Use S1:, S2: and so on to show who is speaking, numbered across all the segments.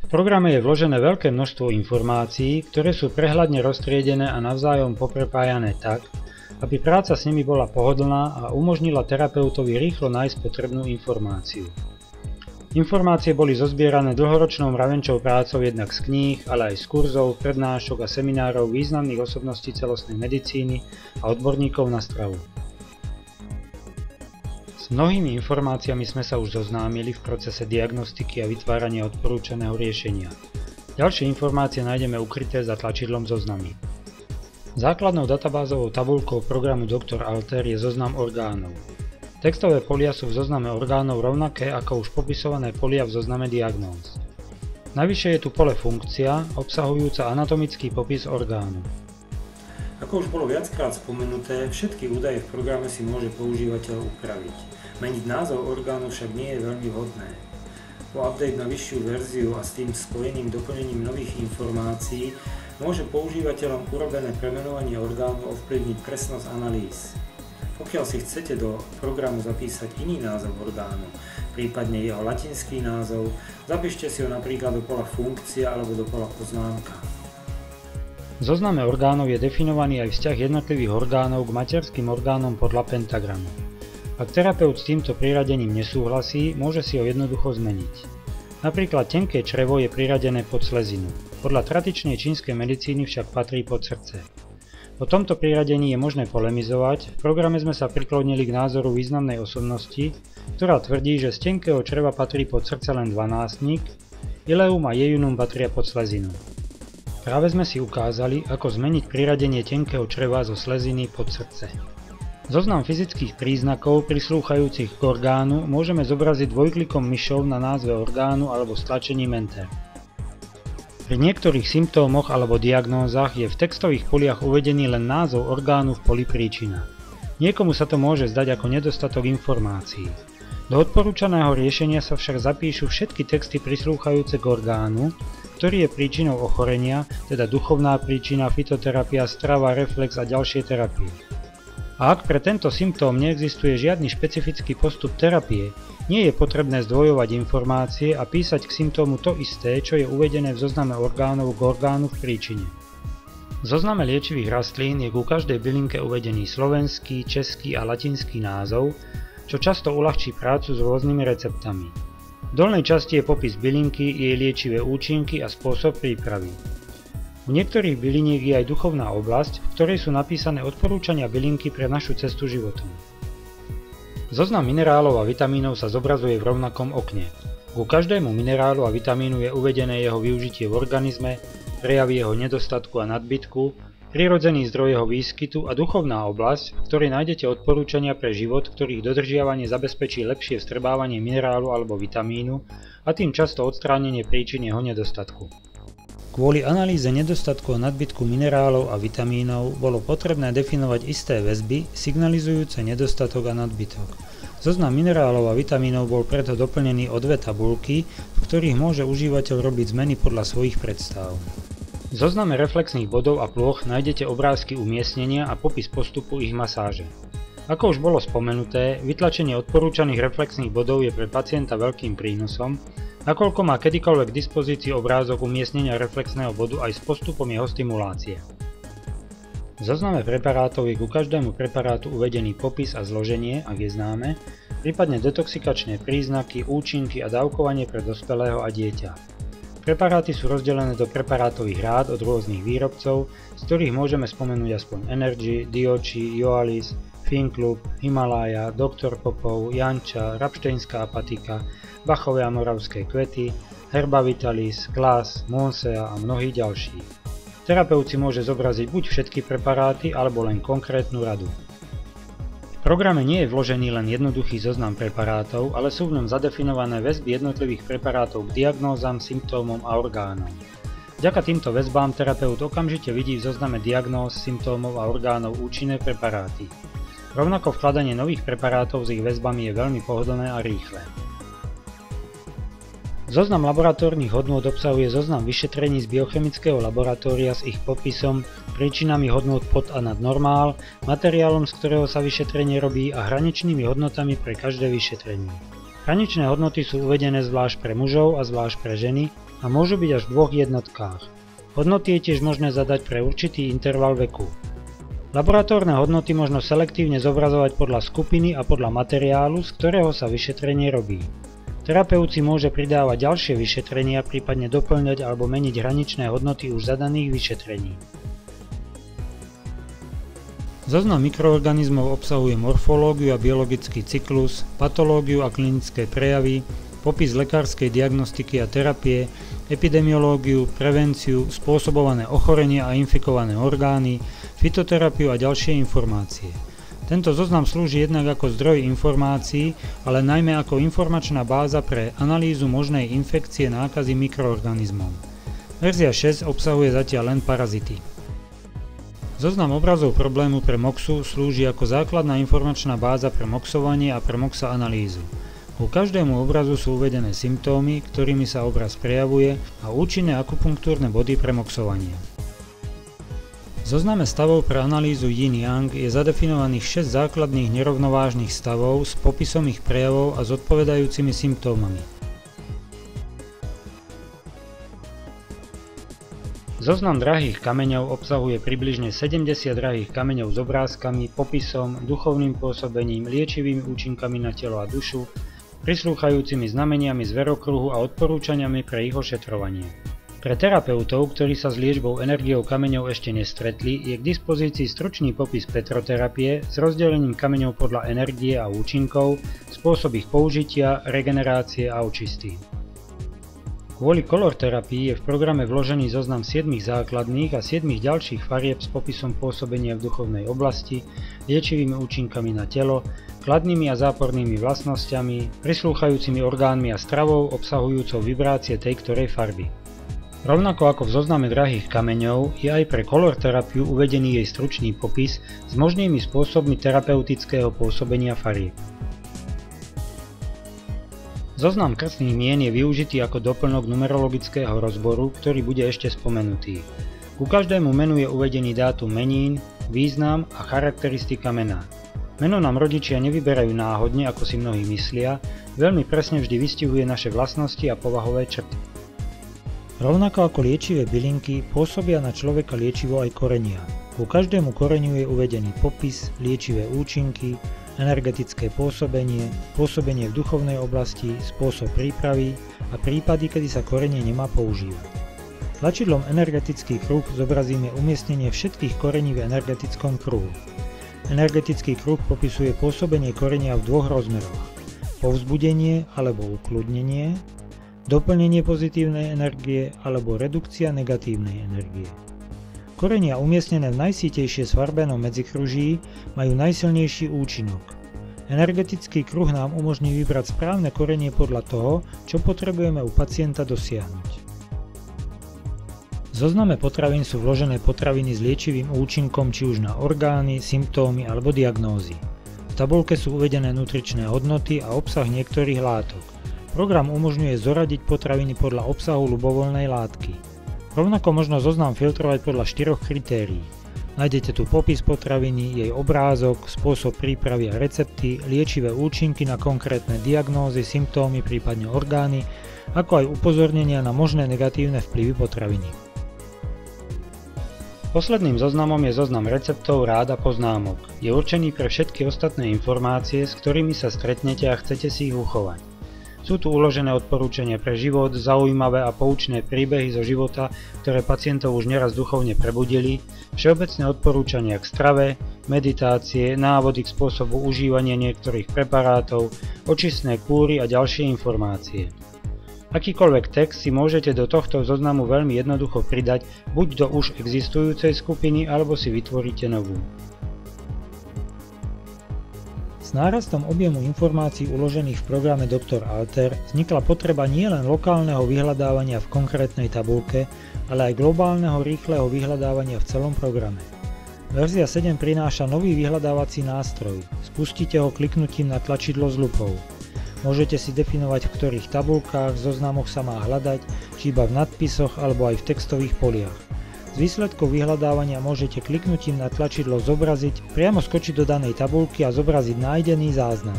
S1: V programe je vložené veľké množstvo informácií, ktoré sú prehľadne roztriedené a navzájom poprepájané tak, aby práca s nimi bola pohodlná a umožnila terapeutovi rýchlo nájsť potrebnú informáciu. Informácie boli zozbierané dlhoročnou mravenčou prácou jednak z kníh, ale aj z kurzov, prednášok a seminárov významných osobností celostnej medicíny a odborníkov na stravu. S mnohými informáciami sme sa už zoznámili v procese diagnostiky a vytvárania odporúčaného riešenia. Ďalšie informácie nájdeme ukryté za tlačidlom Zoznamy. Základnou databázovou tabuľkou programu Dr. Alter je zoznam orgánov. Textové polia sú v zozname orgánov rovnaké ako už popisované polia v zozname diagnóz. Navyše je tu pole funkcia, obsahujúca anatomický popis orgánu.
S2: Ako už bolo viackrát spomenuté, všetky údaje v programe si môže používateľ upraviť. Meniť názov orgánu však nie je veľmi vhodné. Po update na vyššiu verziu a s tým spojeným doplnením nových informácií môže používateľom urobené premenovanie orgánu ovplyvniť presnosť analýz. Pokiaľ si chcete do programu zapísať iný názov orgánu, prípadne jeho latinský názov, zapíšte si ho napríklad do pola funkcia alebo do pola poznámka.
S1: V zozname orgánov je definovaný aj vzťah jednotlivých orgánov k materským orgánom podľa pentagramu. Ak terapeut s týmto priradením nesúhlasí, môže si ho jednoducho zmeniť. Napríklad tenké črevo je priradené pod slezinu. Podľa tradičnej čínskej medicíny však patrí pod srdce. O tomto priradení je možné polemizovať, v programe sme sa priklonili k názoru významnej osobnosti, ktorá tvrdí, že z tenkého čreva patrí pod srdce len dvanástnik, ileum a jejunum patria pod slezinu. Práve sme si ukázali, ako zmeniť priradenie tenkého čreva zo sleziny pod srdce. Zoznam fyzických príznakov prislúchajúcich k orgánu môžeme zobraziť dvojklikom myšou na názve orgánu alebo stlačením Enter. Pri niektorých symptómoch alebo diagnózach je v textových poliach uvedený len názov orgánu v poli príčina. Niekomu sa to môže zdať ako nedostatok informácií. Do odporúčaného riešenia sa však zapíšu všetky texty prislúchajúce k orgánu, ktorý je príčinou ochorenia, teda duchovná príčina, fitoterapia, strava, reflex a ďalšie terapie. A ak pre tento symptóm neexistuje žiadny špecifický postup terapie, nie je potrebné zdvojovať informácie a písať k symptómu to isté, čo je uvedené v zozname orgánov k orgánu v príčine. V zozname liečivých rastlín je ku každej bylinke uvedený slovenský, český a latinský názov, čo často uľahčí prácu s rôznymi receptami. V dolnej časti je popis bylinky, jej liečivé účinky a spôsob prípravy. U niektorých byliniek je aj duchovná oblasť, v ktorej sú napísané odporúčania bylinky pre našu cestu životom. Zoznam minerálov a vitamínov sa zobrazuje v rovnakom okne. Ku každému minerálu a vitamínu je uvedené jeho využitie v organizme, prejavy jeho nedostatku a nadbytku, prirodzený zdroj jeho výskytu a duchovná oblasť, v ktorej nájdete odporúčania pre život, ktorých dodržiavanie zabezpečí lepšie vstrebávanie minerálu alebo vitamínu a tým často odstránenie príčin jeho nedostatku. Kvôli analýze nedostatku a nadbytku minerálov a vitamínov bolo potrebné definovať isté väzby signalizujúce nedostatok a nadbytok. Zoznam minerálov a vitamínov bol preto doplnený o dve tabuľky, v ktorých môže užívateľ robiť zmeny podľa svojich predstav. V zozname reflexných bodov a plôch nájdete obrázky umiestnenia a popis postupu ich masáže. Ako už bolo spomenuté, vytlačenie odporúčaných reflexných bodov je pre pacienta veľkým prínosom, nakoľko má kedykoľvek k dispozícii obrázok umiestnenia reflexného bodu aj s postupom jeho stimulácie. V zozname preparátov je ku každému preparátu uvedený popis a zloženie, ak je známe, prípadne detoxikačné príznaky, účinky a dávkovanie pre dospelého a dieťa. Preparáty sú rozdelené do preparátových rád od rôznych výrobcov, z ktorých môžeme spomenúť aspoň Energy, Diochi, Joalis, Finclub, Himalája, Dr. Popov, Janča, Rapštejnská apatika, Bachové a moravské kvety, Herba Vitalis, Glass, Monsea a mnohí ďalší. Terapeut si môže zobraziť buď všetky preparáty, alebo len konkrétnu radu. V programe nie je vložený len jednoduchý zoznam preparátov, ale sú v ňom zadefinované väzby jednotlivých preparátov k diagnózam, symptómom a orgánom. Vďaka týmto väzbám terapeut okamžite vidí v zozname diagnóz, symptómov a orgánov účinné preparáty. Rovnako vkladanie nových preparátov s ich väzbami je veľmi pohodlné a rýchle. Zoznam laboratórnych hodnôt obsahuje zoznam vyšetrení z biochemického laboratória s ich popisom, príčinami hodnôt pod a nad normál, materiálom, z ktorého sa vyšetrenie robí a hraničnými hodnotami pre každé vyšetrenie. Hraničné hodnoty sú uvedené zvlášť pre mužov a zvlášť pre ženy, a môžu byť až v dvoch jednotkách. Hodnoty je tiež možné zadať pre určitý interval veku. Laboratórne hodnoty možno selektívne zobrazovať podľa skupiny a podľa materiálu, z ktorého sa vyšetrenie robí. Terapeut si môže pridávať ďalšie vyšetrenia, prípadne doplňať alebo meniť hraničné hodnoty už zadaných vyšetrení. Zoznam mikroorganizmov obsahuje morfológiu a biologický cyklus, patológiu a klinické prejavy, popis lekárskej diagnostiky a terapie, epidemiológiu, prevenciu, spôsobované ochorenia a infikované orgány, fytoterapiu a ďalšie informácie. Tento zoznam slúži jednak ako zdroj informácií, ale najmä ako informačná báza pre analýzu možnej infekcie nákazy mikroorganizmom. Verzia 6 obsahuje zatiaľ len parazity. Zoznam obrazov problému pre MOXu slúži ako základná informačná báza pre moxovanie a pre MOXa analýzu. Ku každému obrazu sú uvedené symptómy, ktorými sa obraz prejavuje a účinné akupunktúrne body pre moxovanie. V zozname stavov pre analýzu Yin-Yang je zadefinovaných 6 základných nerovnovážnych stavov s popisom ich prejavov a s odpovedajúcimi symptómami. Zoznam drahých kameňov obsahuje približne 70 drahých kameňov s obrázkami, popisom, duchovným pôsobením, liečivými účinkami na telo a dušu, prislúchajúcimi znameniami z verokruhu a odporúčaniami pre ich ošetrovanie. Pre terapeutov, ktorí sa s liečbou energiou kameňov ešte nestretli, je k dispozícii stručný popis petroterapie s rozdelením kameňov podľa energie a účinkov, spôsob ich použitia, regenerácie a očistí. Kvôli color terapii je v programe vložený zoznam 7 základných a 7 ďalších farieb s popisom pôsobenia v duchovnej oblasti, liečivými účinkami na telo, kladnými a zápornými vlastnosťami, prislúchajúcimi orgánmi a stravou obsahujúcou vibrácie tej ktorej farby. Rovnako ako v zozname drahých kameňov je aj pre color terapiu uvedený jej stručný popis s možnými spôsobmi terapeutického pôsobenia farieb. Zoznam krstných mien je využitý ako doplnok numerologického rozboru, ktorý bude ešte spomenutý. Ku každému menu je uvedený dátum menín, význam a charakteristika mena. Meno nám rodičia nevyberajú náhodne, ako si mnohí myslia, veľmi presne vždy vystihuje naše vlastnosti a povahové črty. Rovnako ako liečivé bylinky pôsobia na človeka liečivo aj korenia. Ku každému koreniu je uvedený popis, liečivé účinky, energetické pôsobenie, pôsobenie v duchovnej oblasti, spôsob prípravy a prípady, kedy sa korenie nemá používať. Tlačidlom energetický kruh zobrazíme umiestnenie všetkých korení v energetickom kruhu. Energetický kruh popisuje pôsobenie korenia v dvoch rozmeroch: povzbudenie alebo ukludnenie, doplnenie pozitívnej energie alebo redukcia negatívnej energie. Korenia umiestnené v najsítejšie sfarbenom medzikruží majú najsilnejší účinok. Energetický kruh nám umožní vybrať správne korenie podľa toho, čo potrebujeme u pacienta dosiahnuť. V zozname potravín sú vložené potraviny s liečivým účinkom či už na orgány, symptómy alebo diagnózy. V tabuľke sú uvedené nutričné hodnoty a obsah niektorých látok. Program umožňuje zoradiť potraviny podľa obsahu ľubovoľnej látky. Rovnako možno zoznam filtrovať podľa 4 kritérií. Nájdete tu popis potraviny, jej obrázok, spôsob prípravy a recepty, liečivé účinky na konkrétne diagnózy, symptómy, prípadne orgány, ako aj upozornenia na možné negatívne vplyvy potraviny. Posledným zoznamom je zoznam receptov, rád a poznámok. Je určený pre všetky ostatné informácie, s ktorými sa stretnete a chcete si ich uchovať. Sú tu uložené odporúčania pre život, zaujímavé a poučné príbehy zo života, ktoré pacientov už neraz duchovne prebudili, všeobecné odporúčania k strave, meditácie, návody k spôsobu užívania niektorých preparátov, očistné kúry a ďalšie informácie. Akýkoľvek text si môžete do tohto zoznamu veľmi jednoducho pridať buď do už existujúcej skupiny, alebo si vytvoríte novú. S nárastom objemu informácií uložených v programe Dr. Alter vznikla potreba nielen lokálneho vyhľadávania v konkrétnej tabuľke, ale aj globálneho rýchleho vyhľadávania v celom programe. Verzia 7 prináša nový vyhľadávací nástroj. Spustite ho kliknutím na tlačidlo s lupou. Môžete si definovať, v ktorých tabuľkách, zoznamoch sa má hľadať, či iba v nadpisoch alebo aj v textových poliach. Z výsledkov vyhľadávania môžete kliknutím na tlačidlo Zobraziť priamo skočiť do danej tabuľky a zobraziť nájdený záznam.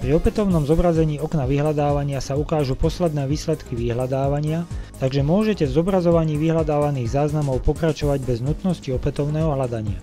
S1: Pri opätovnom zobrazení okna vyhľadávania sa ukážu posledné výsledky vyhľadávania, takže môžete v zobrazovaní vyhľadávaných záznamov pokračovať bez nutnosti opätovného hľadania.